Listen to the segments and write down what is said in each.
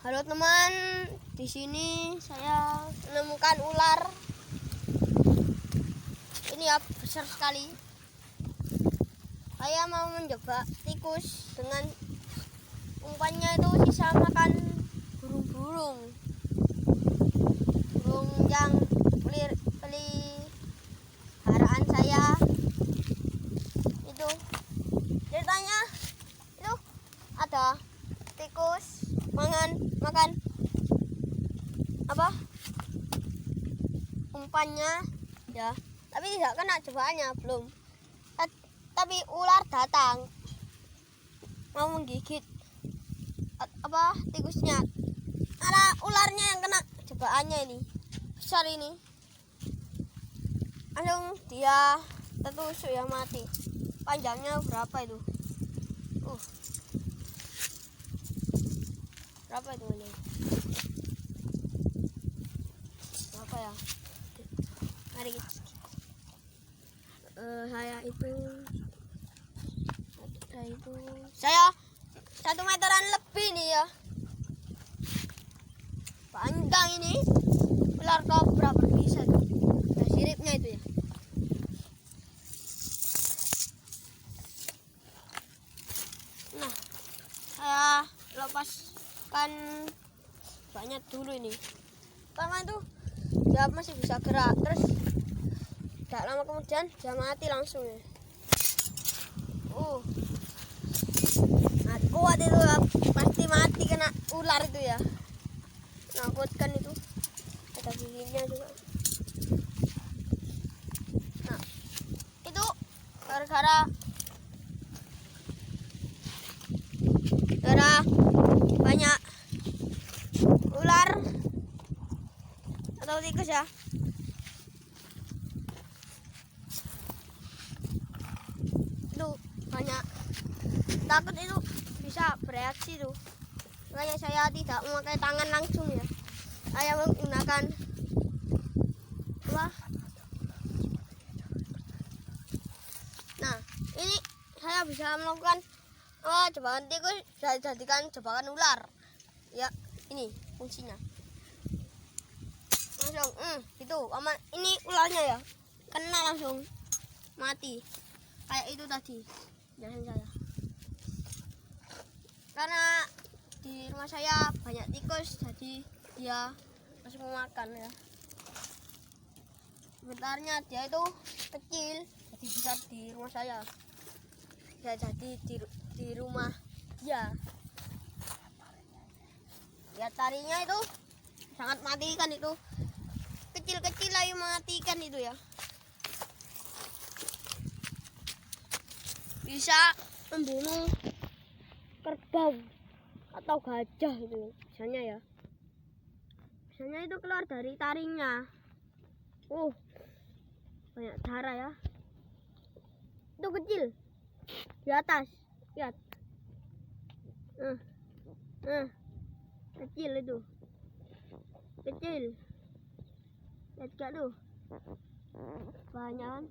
Halo teman, di sini saya menemukan ular. Ini ya besar sekali. Saya mau menjebak tikus dengan umpannya itu sisa makan burung-burung yang peliharaan saya. Itu ceritanya itu ada tikus makan apa umpannya ya, tapi tidak kena jebakannya belum. Tapi ular datang mau menggigit apa tikusnya. Ada ularnya yang kena jebakannya, ini besar, ini langsung dia tertusuk ya, mati. Panjangnya berapa itu? Berapa itu ini? Berapa ya? Mari saya 1 meteran lebih nih ya, panjang ini ular kobra berbisa tuh. Ada siripnya itu ya. Nah, saya lepaskan banyak dulu ini karena itu dia masih bisa gerak, terus tidak lama kemudian dia mati langsung ya. Kuat itu ya, pasti mati kena ular itu ya, menakutkan itu. Ada giginya juga. Nah, itu gara-gara banyak ular atau tikus ya. Itu banyak, takut itu bisa bereaksi tuh. Makanya saya tidak memakai tangan langsung ya. Saya menggunakan apa? Nah, ini saya bisa melakukan jebakan tikus, saya jadikan jebakan ular. Ya, ini fungsinya. Langsung, itu aman. Ini ularnya ya, kena langsung mati. Kayak itu tadi, jangan saya. Karena di rumah saya banyak tikus, jadi dia langsung memakan ya. Sebenarnya dia itu kecil, jadi besar di rumah saya. Ya, jadi di rumah dia. Ya, tarinya itu sangat matikan itu. Kecil-kecil lagi mematikan itu ya. Bisa membunuh kerbau atau gajah itu biasanya ya. Biasanya itu keluar dari taringnya. Banyak darah ya. Itu kecil di atas, lihat. Kecil itu, kecil. Lihat gak tuh, banyak kan?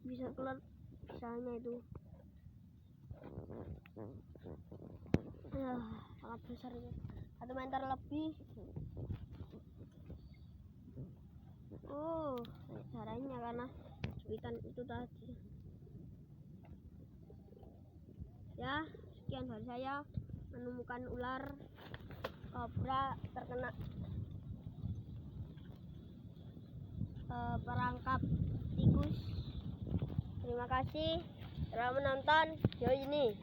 Bisa keluar misalnya itu. Sangat besar itu, 1 meter lebih. Darahnya karena cuitan itu tadi. Ya, sekian dari saya menemukan ular kobra terkena perangkap tikus. Terima kasih telah menonton video ini.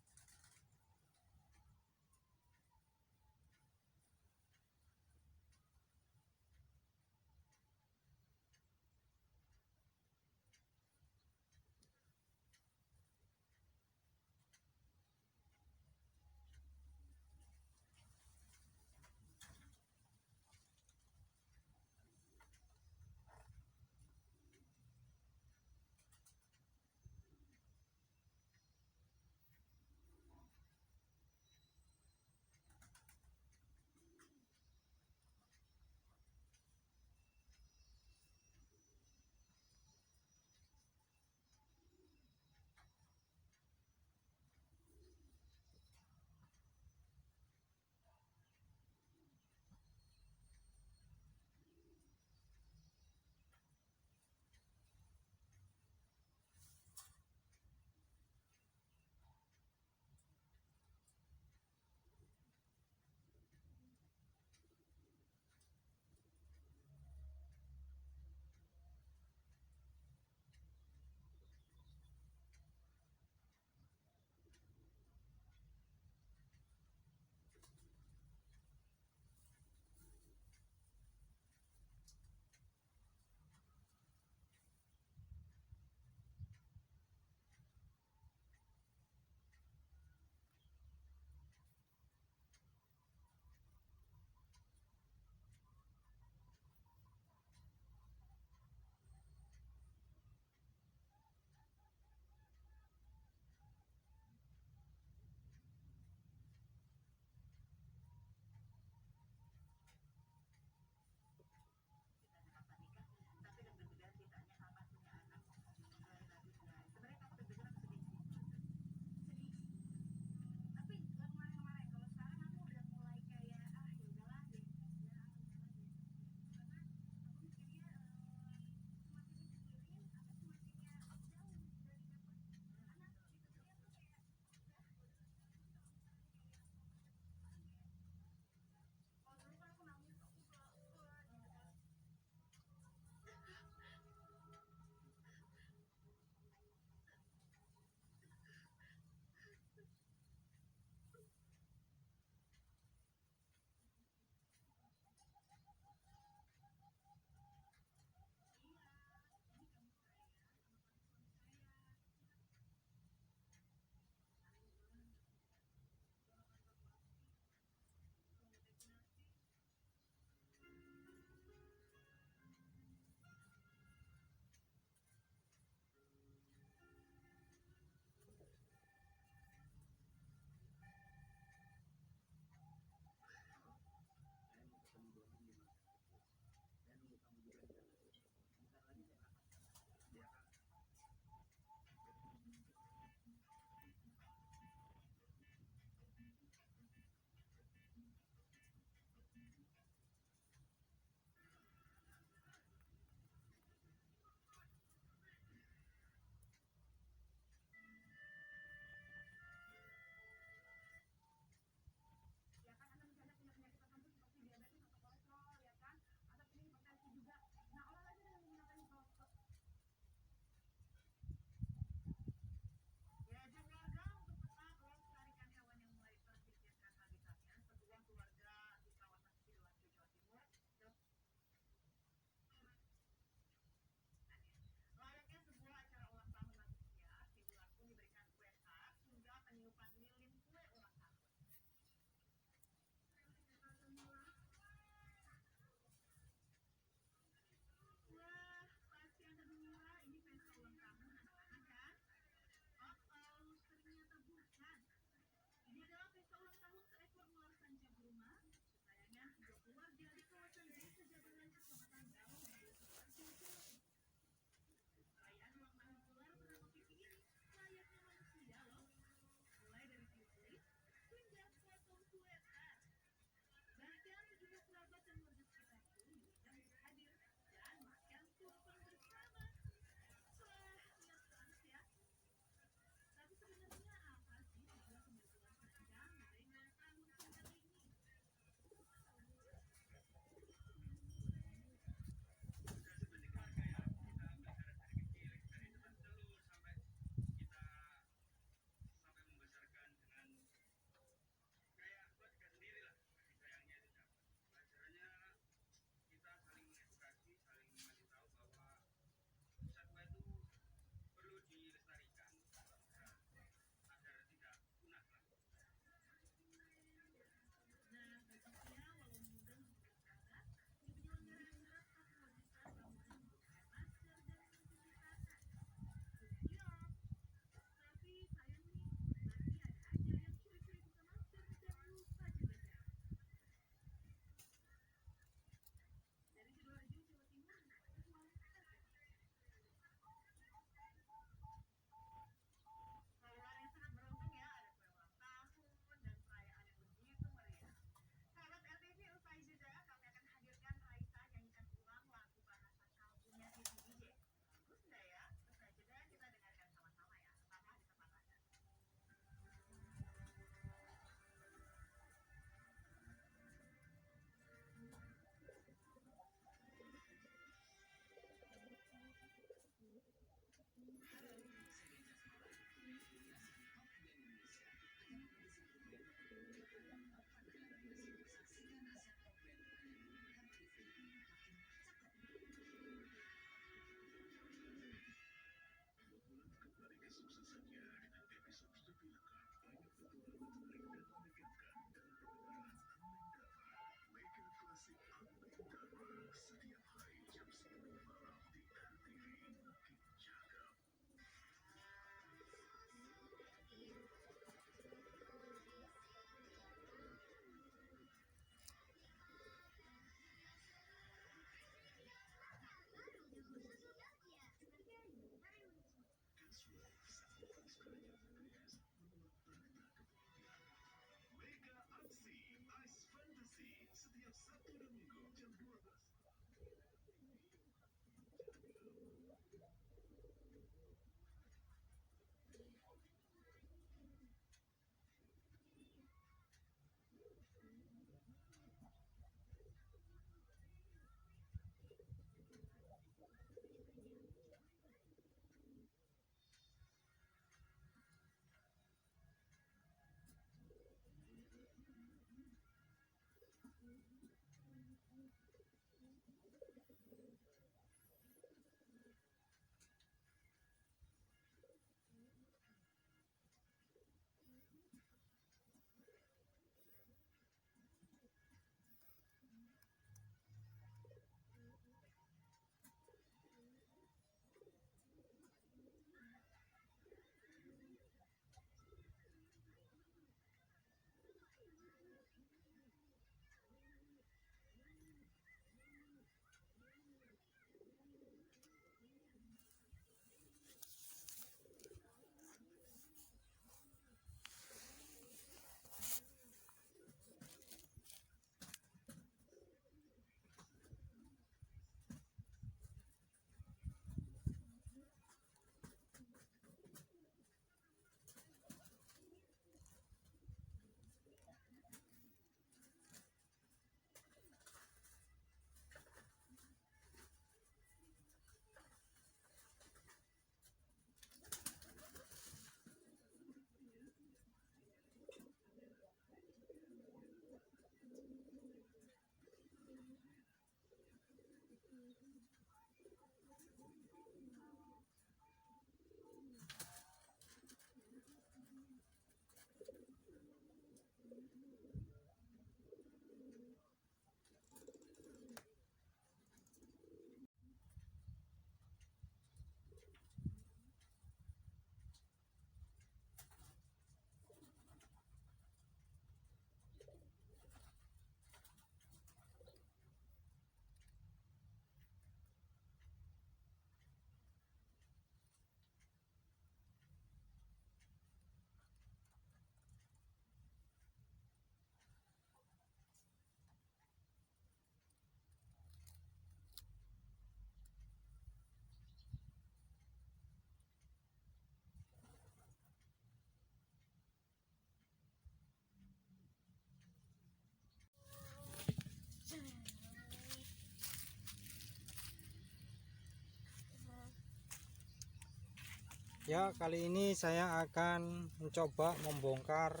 Ya, kali ini saya akan mencoba membongkar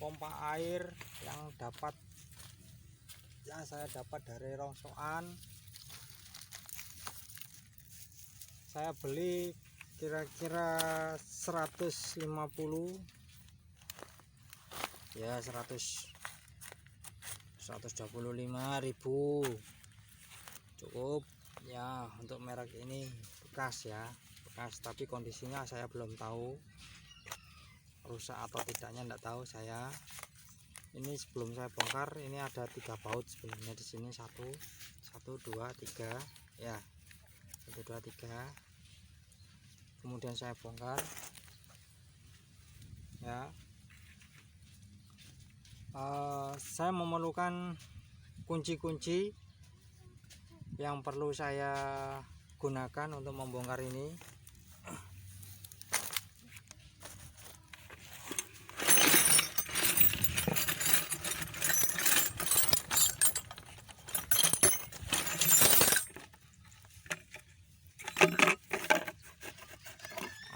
pompa air yang saya dapat dari rongsokan. Saya beli kira-kira 150 ya, 125.000 cukup ya. Untuk merek ini bekas ya, bekas, tapi kondisinya saya belum tahu rusak atau tidaknya, enggak tahu saya. Ini sebelum saya bongkar, ini ada 3 baut sebenarnya di sini, 1 2 3 ya, 1 2 3. Kemudian saya bongkar ya. Saya memerlukan kunci-kunci yang perlu saya gunakan untuk membongkar ini.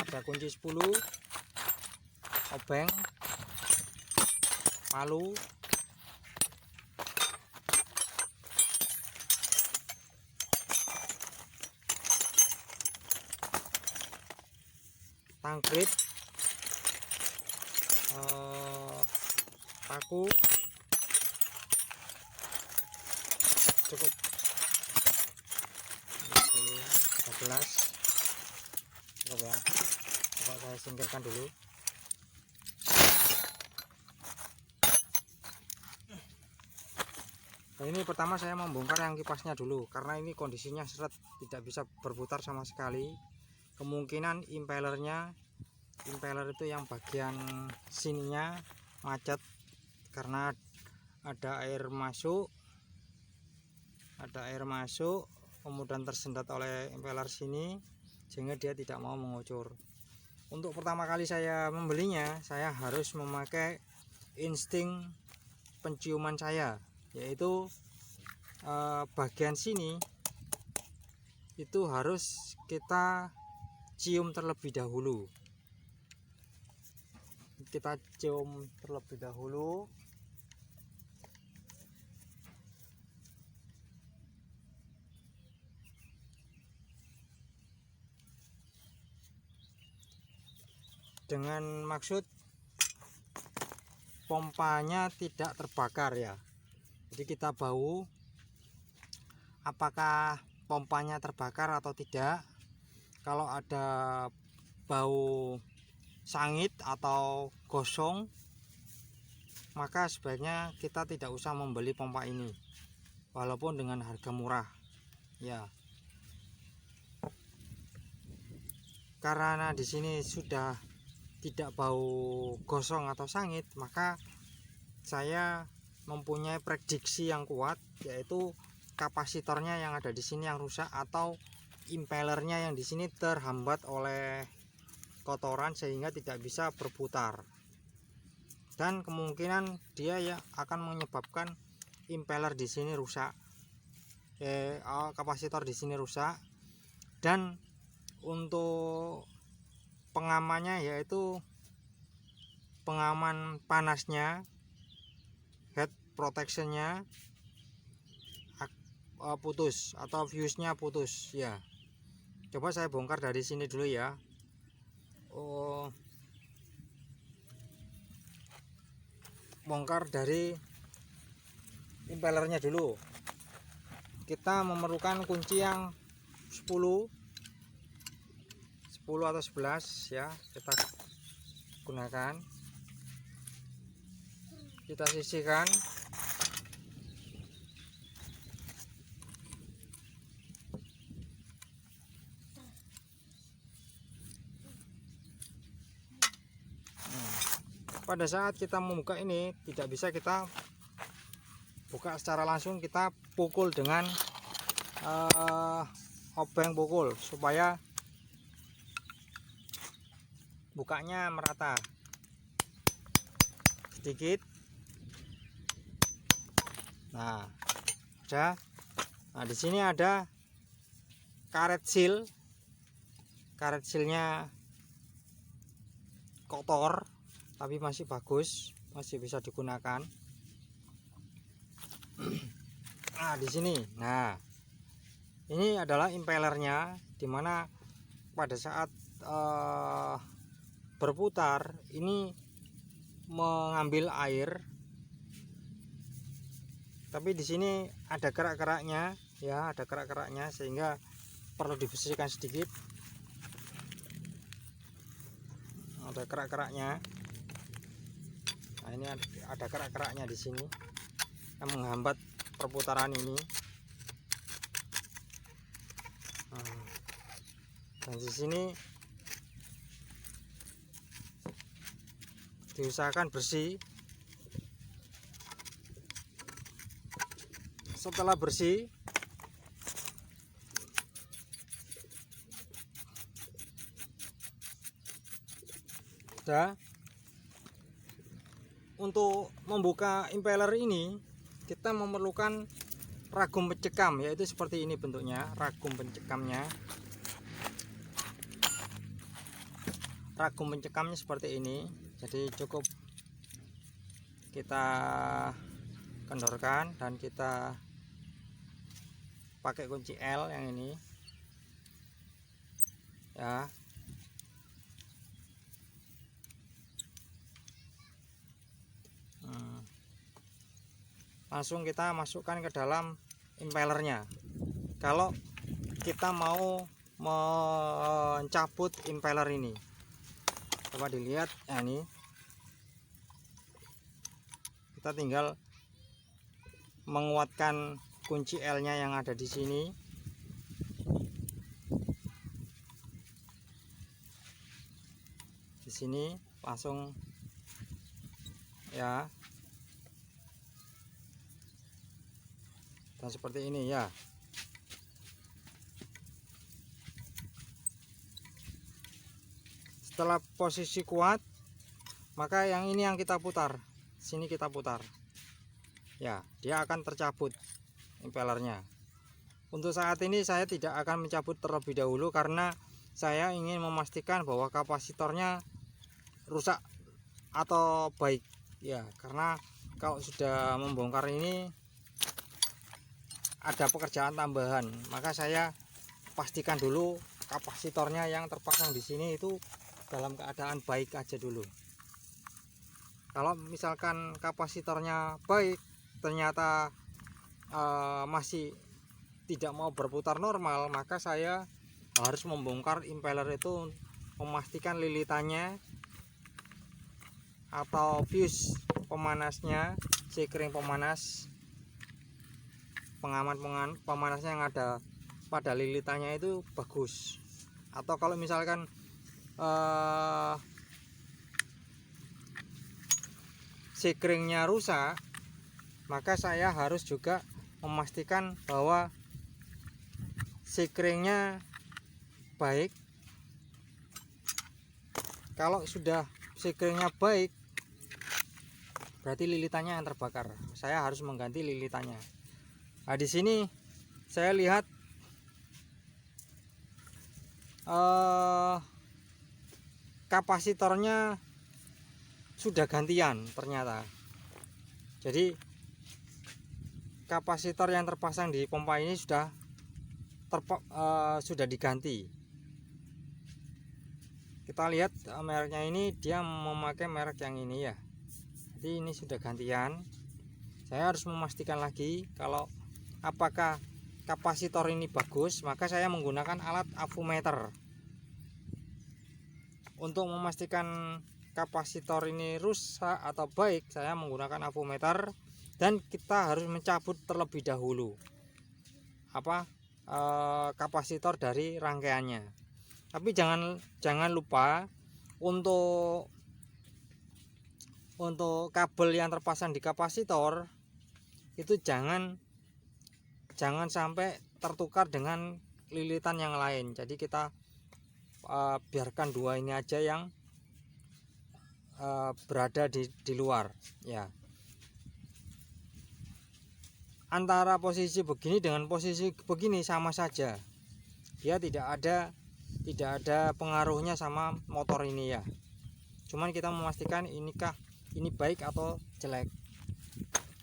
Ada kunci 10, obeng, palu, tangkrit, paku, cukup 13 cukup ya. Coba saya singkirkan dulu. Nah, ini pertama saya membongkar yang kipasnya dulu, karena ini kondisinya seret, tidak bisa berputar sama sekali. Kemungkinan impeller itu yang bagian sininya macet karena ada air masuk ada air masuk, kemudian tersendat oleh impeller sini sehingga dia tidak mau mengucur. Untuk pertama kali saya membelinya, saya harus memakai insting penciuman saya, yaitu bagian sini itu harus kita cium terlebih dahulu. Kita cium terlebih dahulu. Dengan maksud pompanya tidak terbakar ya. Jadi kita bau apakah pompanya terbakar atau tidak. Kalau ada bau sangit atau gosong, maka sebaiknya kita tidak usah membeli pompa ini walaupun dengan harga murah ya. Karena di sini sudah tidak bau gosong atau sangit, maka saya mempunyai prediksi yang kuat, yaitu kapasitornya yang ada di sini yang rusak atau impellernya yang di sini terhambat oleh kotoran sehingga tidak bisa berputar. Dan kemungkinan dia ya akan menyebabkan impeller di sini rusak, kapasitor di sini rusak. Dan untuk pengamannya yaitu pengaman panasnya, head protectionnya putus atau fuse-nya putus ya. Coba saya bongkar dari sini dulu ya. Bongkar dari impellernya dulu. Kita memerlukan kunci yang 10 atau 11 ya, kita gunakan. Kita sisihkan. Pada saat kita membuka ini tidak bisa kita buka secara langsung, kita pukul dengan obeng pukul supaya bukanya merata sedikit. Nah, udah. Nah, di sini ada karet seal. Karet sealnya kotor tapi masih bagus, masih bisa digunakan. Nah, di sini. Nah, ini adalah impellernya, dimana pada saat berputar ini mengambil air, tapi di sini ada kerak-keraknya ya, ada kerak-keraknya sehingga perlu dibersihkan sedikit. Ada kerak-keraknya. Nah, ini ada kerak-keraknya di sini yang menghambat perputaran ini. Dan di sini diusahakan bersih. Setelah bersih, untuk membuka impeller ini kita memerlukan ragum pencekam, yaitu seperti ini bentuknya ragum pencekamnya. Ragum pencekamnya seperti ini, jadi cukup kita kendorkan dan kita pakai kunci L yang ini ya. Langsung kita masukkan ke dalam impellernya. Kalau kita mau mencabut impeller ini, coba dilihat ya, ini kita tinggal menguatkan kunci L nya yang ada di sini. Di sini langsung ya. dan seperti ini ya. Setelah posisi kuat, maka yang ini yang kita putar, sini kita putar ya, dia akan tercabut impellernya. Untuk saat ini saya tidak akan mencabut terlebih dahulu karena saya ingin memastikan bahwa kapasitornya rusak atau baik ya, karena kalau sudah membongkar ini ada pekerjaan tambahan, maka saya pastikan dulu kapasitornya yang terpasang di sini itu dalam keadaan baik aja dulu. Kalau misalkan kapasitornya baik ternyata masih tidak mau berputar normal, maka saya harus membongkar impeller itu, memastikan lilitannya atau fuse pemanasnya, sekring pemanas, pengaman pemanasnya yang ada pada lilitannya itu bagus. Atau kalau misalkan sekringnya rusak, maka saya harus juga memastikan bahwa sekringnya baik. Kalau sudah sekringnya baik, berarti lilitannya yang terbakar. Saya harus mengganti lilitannya. Nah, di sini saya lihat kapasitornya sudah gantian ternyata. Jadi kapasitor yang terpasang di pompa ini sudah diganti. Kita lihat mereknya ini, dia memakai merek yang ini ya. Jadi ini sudah gantian. Saya harus memastikan lagi kalau apakah kapasitor ini bagus, maka saya menggunakan alat avometer. Untuk memastikan kapasitor ini rusak atau baik, saya menggunakan avometer, dan kita harus mencabut terlebih dahulu kapasitor dari rangkaiannya. Tapi jangan lupa untuk kabel yang terpasang di kapasitor itu jangan sampai tertukar dengan lilitan yang lain. Jadi kita biarkan dua ini aja yang berada di luar ya. Antara posisi begini dengan posisi begini sama saja, dia tidak ada pengaruhnya sama motor ini ya. Cuman kita memastikan ini baik atau jelek,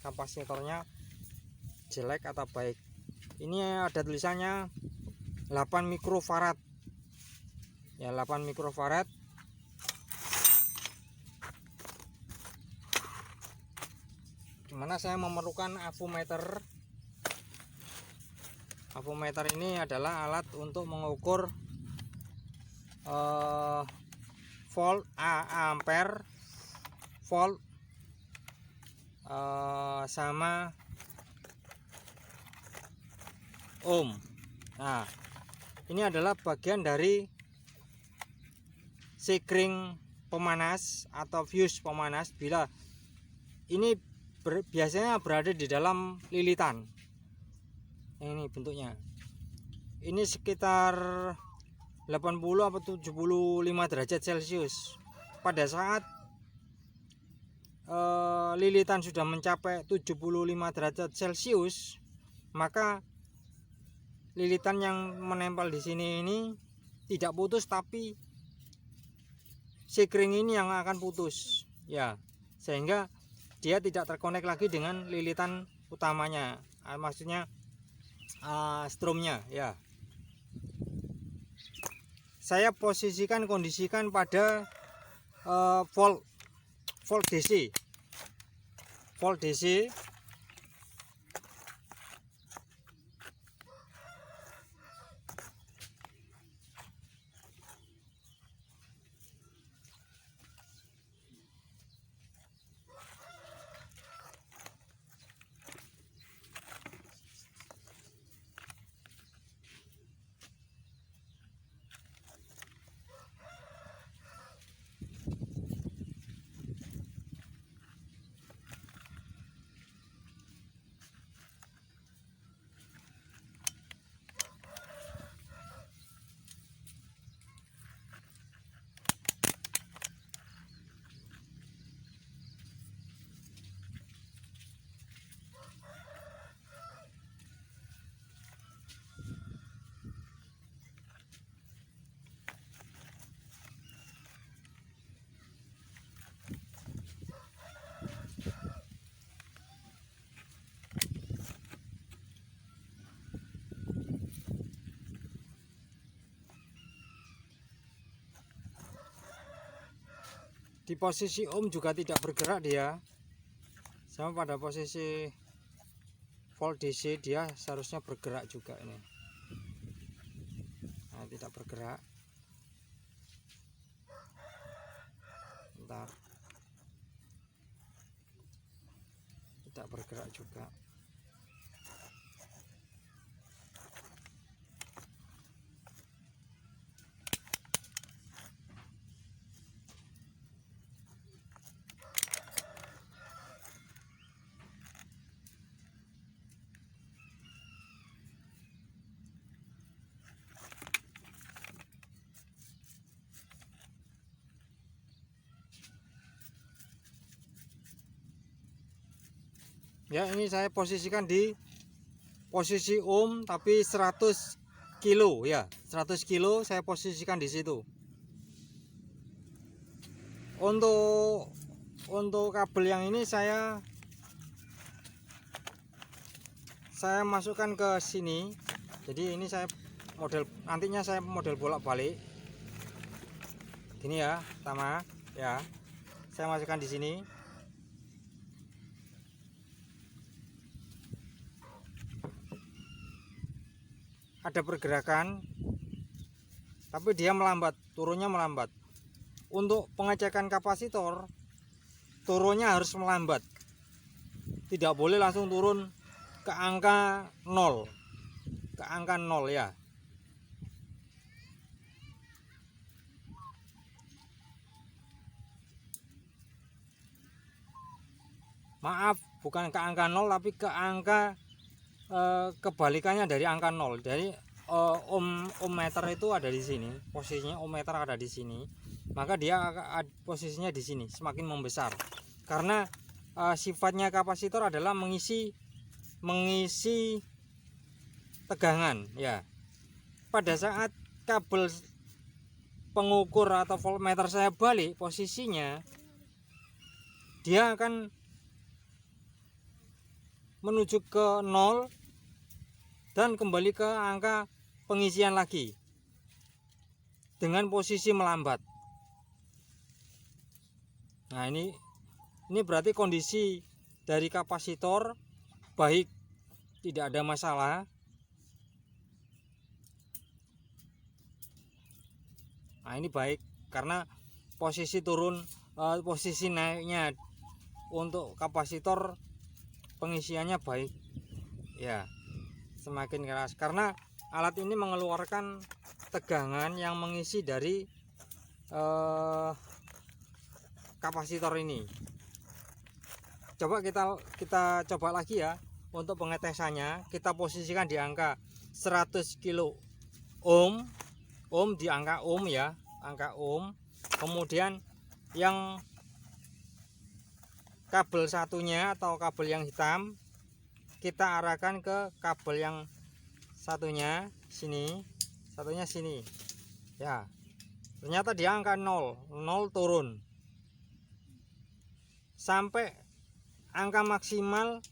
kapasitornya jelek atau baik. Ini ada tulisannya 8 mikrofarad ya, 8 mikrofarad. Dimana saya memerlukan avometer. Avometer ini adalah alat untuk mengukur volt, ampere, volt, sama ohm. Nah, ini adalah bagian dari sekring pemanas atau fuse pemanas. Bila ini biasanya berada di dalam lilitan, ini bentuknya, ini sekitar 80 atau 75 derajat Celcius. Pada saat lilitan sudah mencapai 75 derajat Celcius, maka lilitan yang menempel di sini ini tidak putus, tapi sekring ini yang akan putus ya, sehingga dia tidak terkonek lagi dengan lilitan utamanya, maksudnya stromnya ya. Saya kondisikan pada volt DC. Volt DC. Di posisi ohm juga tidak bergerak dia. Sama pada posisi volt DC dia seharusnya bergerak juga ini. Nah, tidak bergerak. Bentar. Tidak bergerak juga. Ya, ini saya posisikan di posisi ohm tapi 100 kilo ya. 100 kilo saya posisikan di situ. Untuk kabel yang ini saya masukkan ke sini. Jadi ini saya nantinya saya model bolak-balik. Gini ya, pertama ya. Saya masukkan di sini. Ada pergerakan, tapi dia melambat, turunnya melambat. Untuk pengecekan kapasitor, turunnya harus melambat, tidak boleh langsung turun ke angka 0, ya. Maaf, bukan ke angka 0 tapi ke angka kebalikannya dari angka 0. Jadi ohm meter itu ada di sini, posisinya ohm meter ada di sini, maka dia posisinya di sini semakin membesar karena sifatnya kapasitor adalah mengisi tegangan ya. Pada saat kabel pengukur atau voltmeter saya balik posisinya, dia akan menuju ke 0 dan kembali ke angka pengisian lagi dengan posisi melambat. Nah, ini berarti kondisi dari kapasitor baik, tidak ada masalah. Nah, ini baik karena posisi turun, posisi naiknya untuk kapasitor pengisiannya baik ya, semakin keras karena alat ini mengeluarkan tegangan yang mengisi dari kapasitor ini. Coba kita coba lagi ya. Untuk pengetesannya kita posisikan di angka 100 kilo ohm di angka ohm ya, angka ohm. Kemudian yang kabel satunya atau kabel yang hitam kita arahkan ke kabel yang satunya sini, ya. Ternyata di angka 0 turun sampai angka maksimal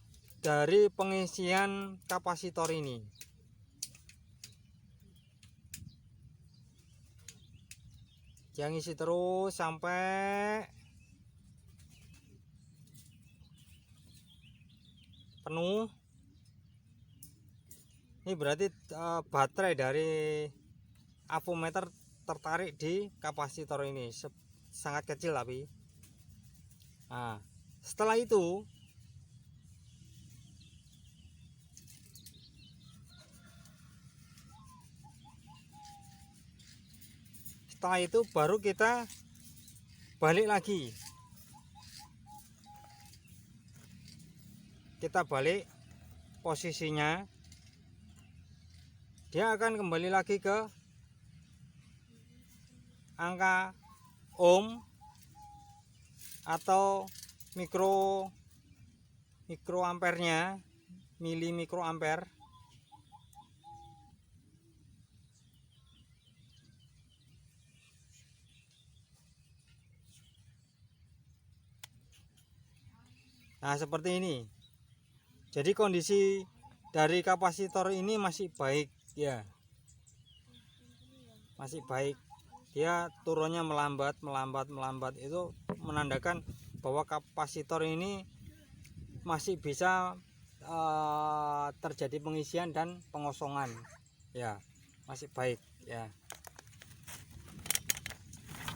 dari pengisian kapasitor ini. Yang isi terus sampai penuh. Ini berarti baterai dari avometer tertarik di kapasitor ini sangat kecil tapi. Nah, setelah itu baru kita balik lagi. Kita balik posisinya, dia akan kembali lagi ke angka ohm atau mikroampernya, mili mikroamper. Nah, seperti ini. Jadi kondisi dari kapasitor ini masih baik ya, masih baik. dia turunnya melambat itu menandakan bahwa kapasitor ini masih bisa terjadi pengisian dan pengosongan, ya masih baik ya.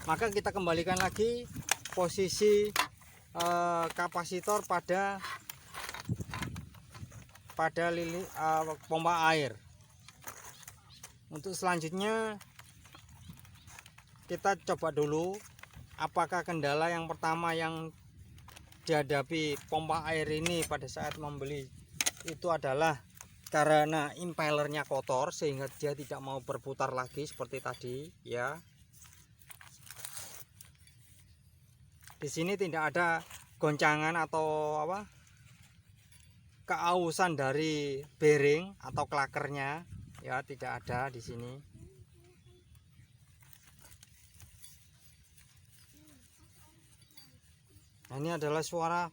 Maka kita kembalikan lagi posisi kapasitor pada pompa air. Untuk selanjutnya kita coba dulu apakah kendala yang pertama yang dihadapi pompa air ini pada saat membeli itu adalah karena impellernya kotor sehingga dia tidak mau berputar lagi seperti tadi ya. Di sini tidak ada goncangan atau keausan dari bearing atau klakernya ya, tidak ada di sini. Nah, ini adalah suara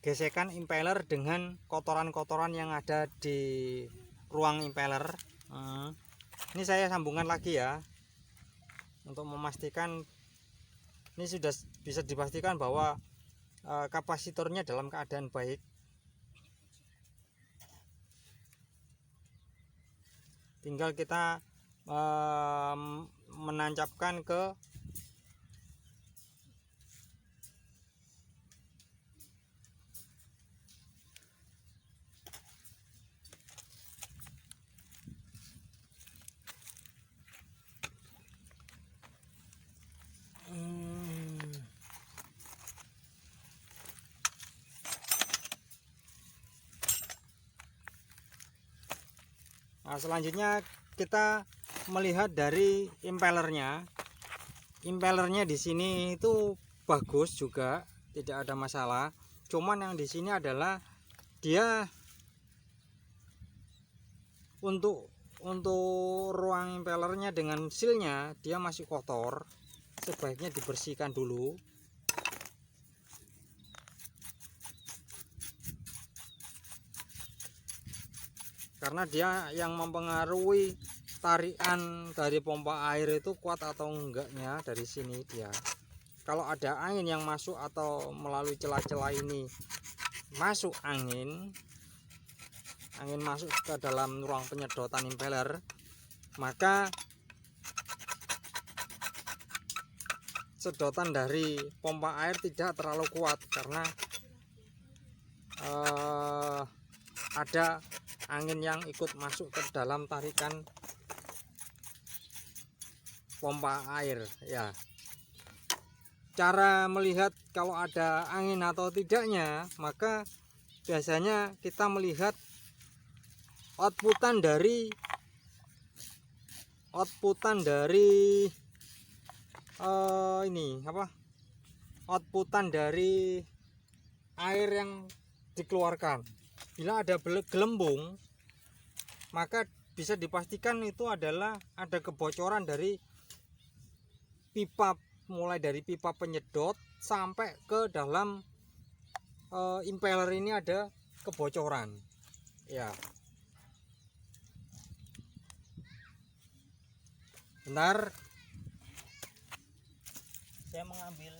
gesekan impeller dengan kotoran-kotoran yang ada di ruang impeller. Ini saya sambungkan lagi ya untuk memastikan. Ini sudah bisa dipastikan bahwa kapasitornya dalam keadaan baik. Tinggal kita menancapkan ke Nah, selanjutnya kita melihat dari impellernya. Impellernya di sini itu bagus juga, tidak ada masalah. Cuman yang di sini adalah dia untuk ruang impellernya dengan sealnya dia masih kotor. Sebaiknya dibersihkan dulu. Karena dia yang mempengaruhi tarikan dari pompa air itu kuat atau enggaknya dari sini dia. Kalau ada angin yang masuk atau melalui celah-celah ini masuk angin masuk ke dalam ruang penyedotan impeller, maka sedotan dari pompa air tidak terlalu kuat karena ada angin yang ikut masuk ke dalam tarikan pompa air ya. Cara melihat kalau ada angin atau tidaknya, maka biasanya kita melihat outputan dari outputan dari air yang dikeluarkan. Bila ada gelembung, maka bisa dipastikan itu adalah ada kebocoran dari pipa, mulai dari pipa penyedot sampai ke dalam impeller ini ada kebocoran ya. Benar, saya mengambil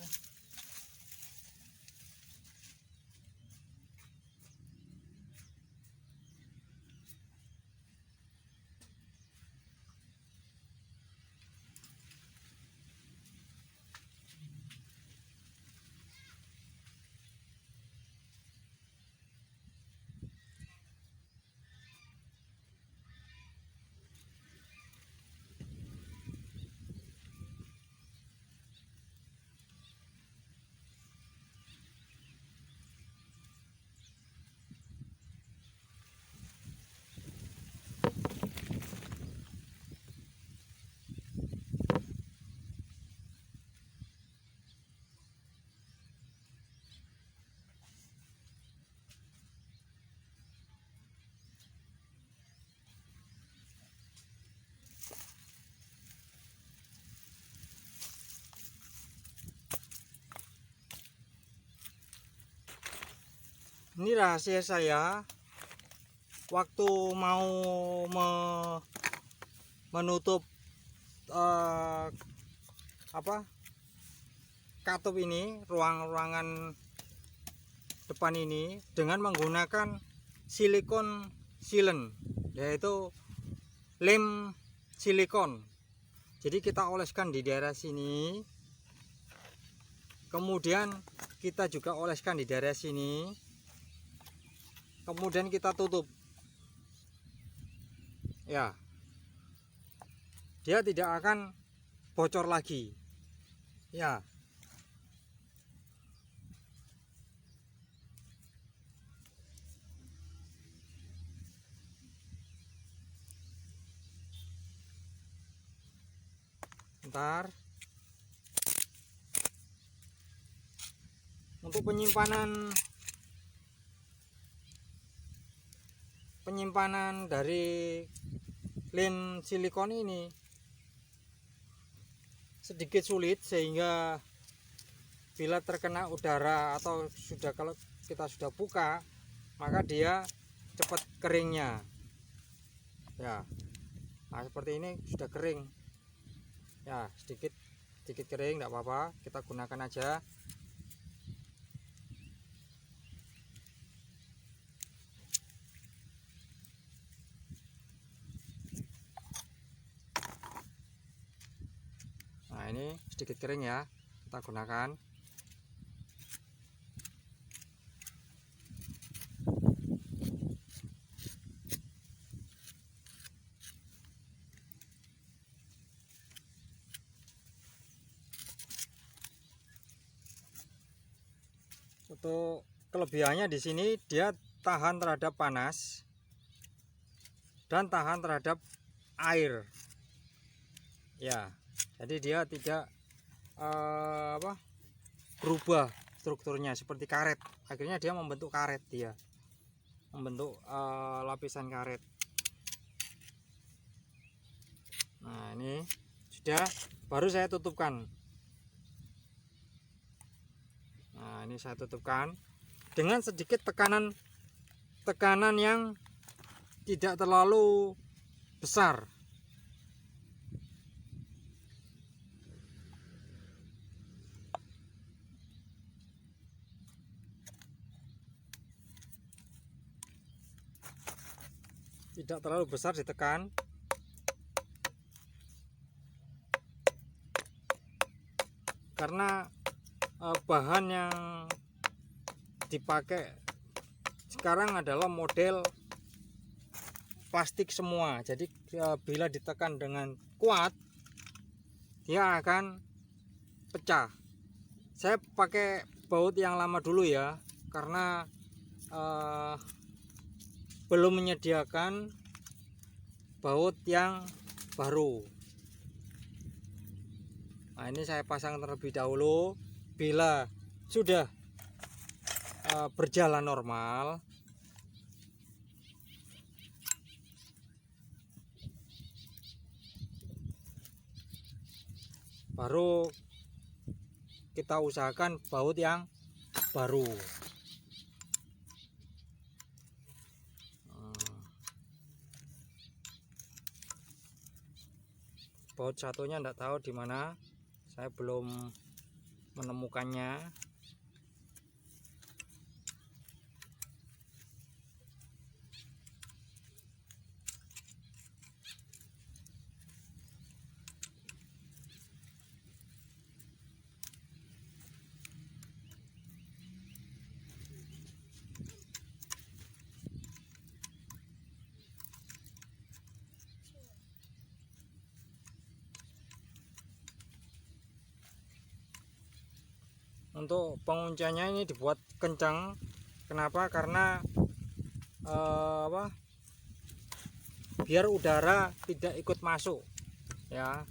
ini rahasia saya waktu mau menutup katup ini, ruangan depan ini dengan menggunakan silikon sealant, yaitu lem silikon. Jadi kita oleskan di daerah sini, kemudian kita juga oleskan di daerah sini, kemudian kita tutup ya, dia tidak akan bocor lagi ya. Ntar untuk penyimpanan dari lem silikon ini sedikit sulit, sehingga bila terkena udara atau kalau kita sudah buka, maka dia cepat keringnya ya. Nah, seperti ini sudah kering ya, sedikit kering, tidak apa-apa, kita gunakan aja. Nah, ini sedikit kering ya, kita gunakan. Untuk kelebihannya di sini, dia tahan terhadap panas dan tahan terhadap air ya. Jadi dia tidak berubah strukturnya seperti karet. Akhirnya dia membentuk karet, dia membentuk lapisan karet. Nah, ini sudah, baru saya tutupkan. Nah, ini saya tutupkan dengan sedikit tekanan yang tidak terlalu besar. Tidak terlalu besar ditekan. Karena bahan yang dipakai sekarang adalah model plastik semua. Jadi bila ditekan dengan kuat, dia akan pecah. Saya pakai baut yang lama dulu ya, karena belum menyediakan baut yang baru. Nah, ini saya pasang terlebih dahulu. Bila sudah berjalan normal, baru kita usahakan baut yang baru. Baut satunya enggak tahu di mana, saya belum menemukannya. Untuk pengunciannya ini dibuat kencang. Kenapa? Karena biar udara tidak ikut masuk ya.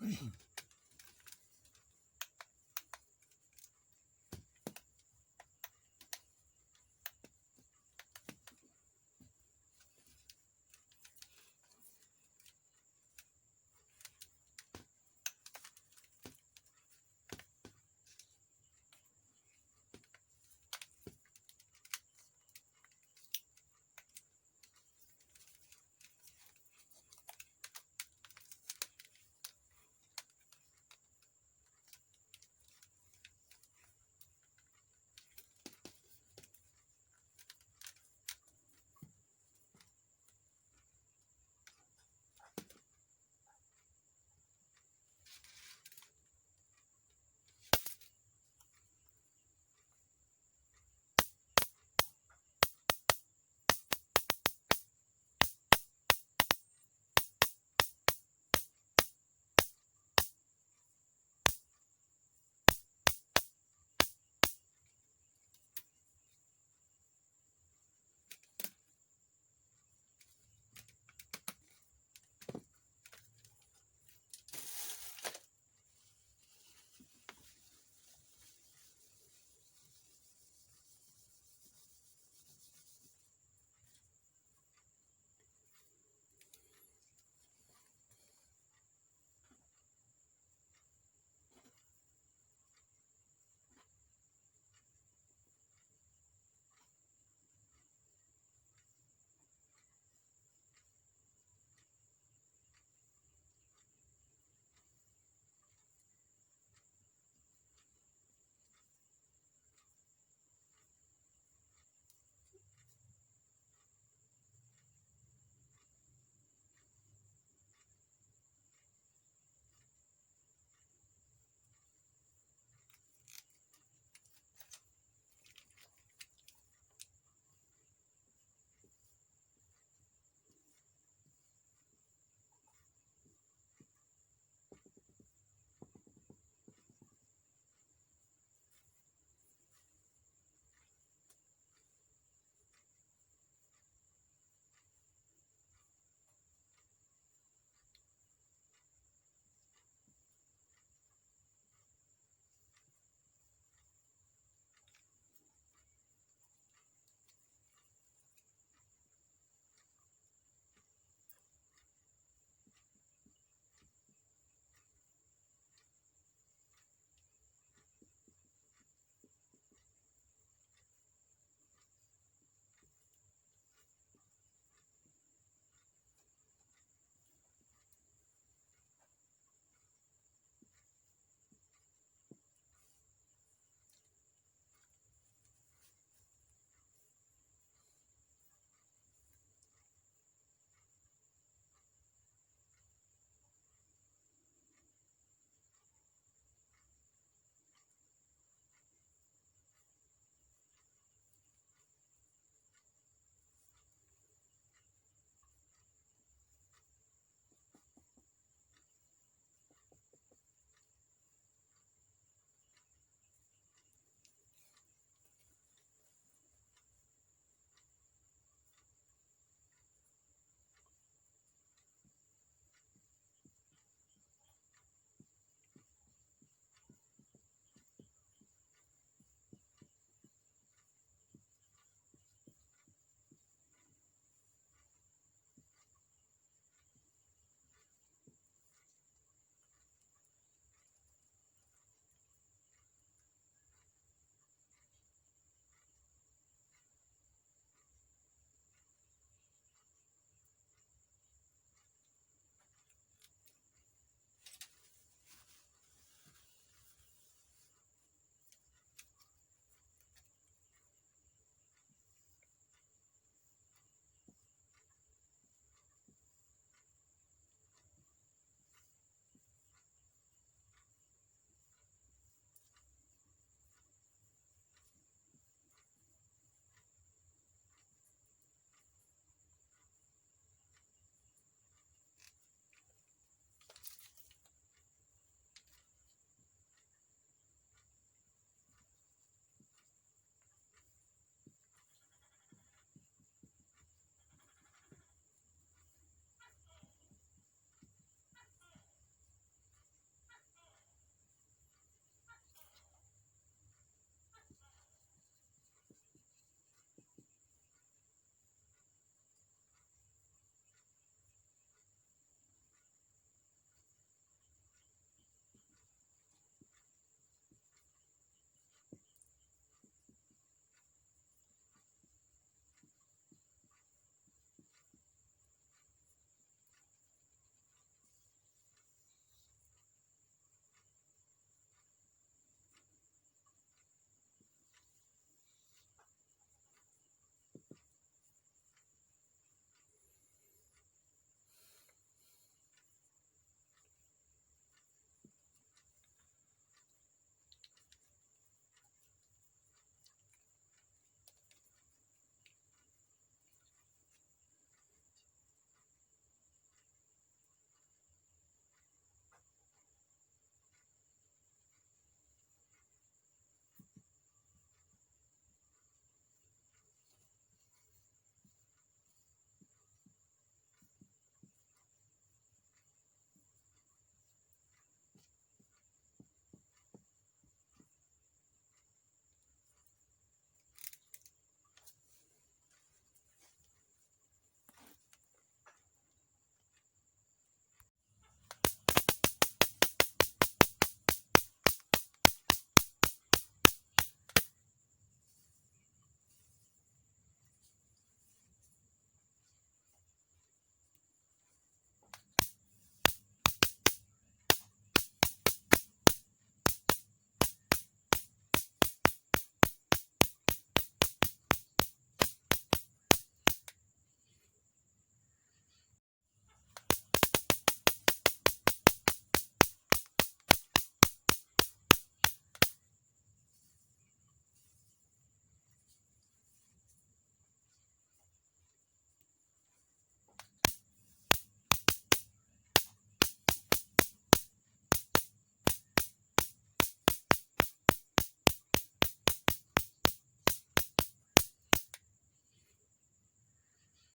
ya.